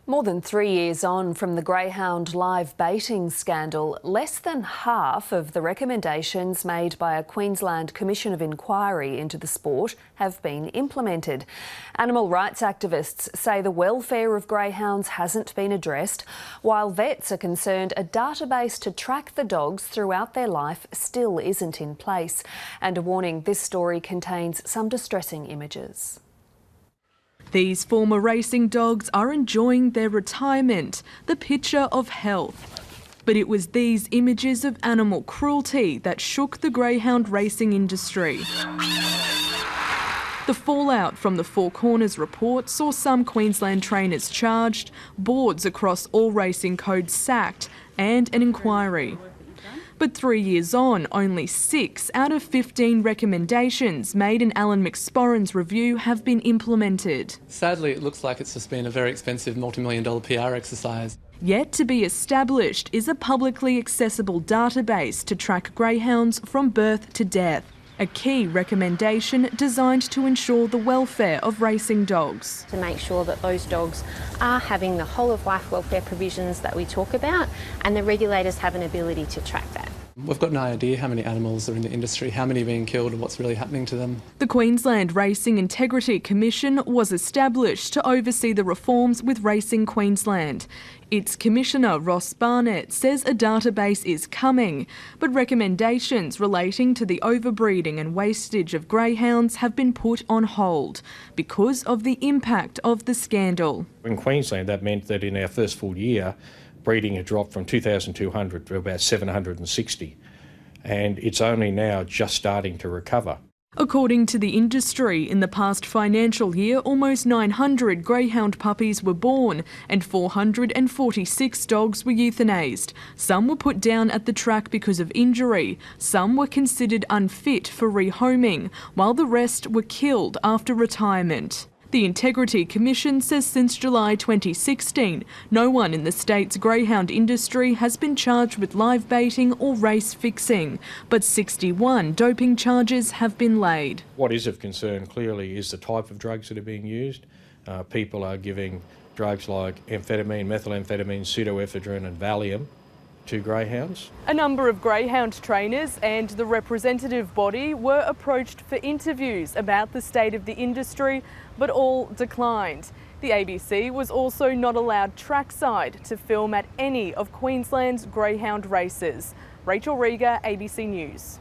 More than 3 years on from the greyhound live baiting scandal, less than half of the recommendations made by a Queensland Commission of Inquiry into the sport have been implemented. Animal rights activists say the welfare of greyhounds hasn't been addressed, while vets are concerned a database to track the dogs throughout their life still isn't in place. And a warning, this story contains some distressing images. These former racing dogs are enjoying their retirement, the picture of health. But it was these images of animal cruelty that shook the greyhound racing industry. The fallout from the Four Corners report saw some Queensland trainers charged, boards across all racing codes sacked, and an inquiry. But 3 years on, only 6 out of 15 recommendations made in Alan McSporran's review have been implemented. Sadly, it looks like it's just been a very expensive multi-million-dollar PR exercise. Yet to be established is a publicly accessible database to track greyhounds from birth to death, a key recommendation designed to ensure the welfare of racing dogs. To make sure that those dogs are having the whole of life welfare provisions that we talk about, and the regulators have an ability to track that. We've got no idea how many animals are in the industry, how many are being killed and what's really happening to them. The Queensland Racing Integrity Commission was established to oversee the reforms with Racing Queensland. Its Commissioner Ross Barnett says a database is coming, but recommendations relating to the overbreeding and wastage of greyhounds have been put on hold because of the impact of the scandal. In Queensland, that meant that in our first full year, breeding had dropped from 2,200 to about 760, and it's only now just starting to recover. According to the industry, in the past financial year, almost 900 greyhound puppies were born and 446 dogs were euthanased. Some were put down at the track because of injury, some were considered unfit for rehoming, while the rest were killed after retirement. The Integrity Commission says since July 2016, no one in the state's greyhound industry has been charged with live baiting or race fixing, but 61 doping charges have been laid. What is of concern clearly is the type of drugs that are being used. People are giving drugs like amphetamine, methamphetamine, pseudoephedrine and Valium to greyhounds. A number of greyhound trainers and the representative body were approached for interviews about the state of the industry, but all declined. The ABC was also not allowed trackside to film at any of Queensland's greyhound races. Rachel Rieger, ABC News.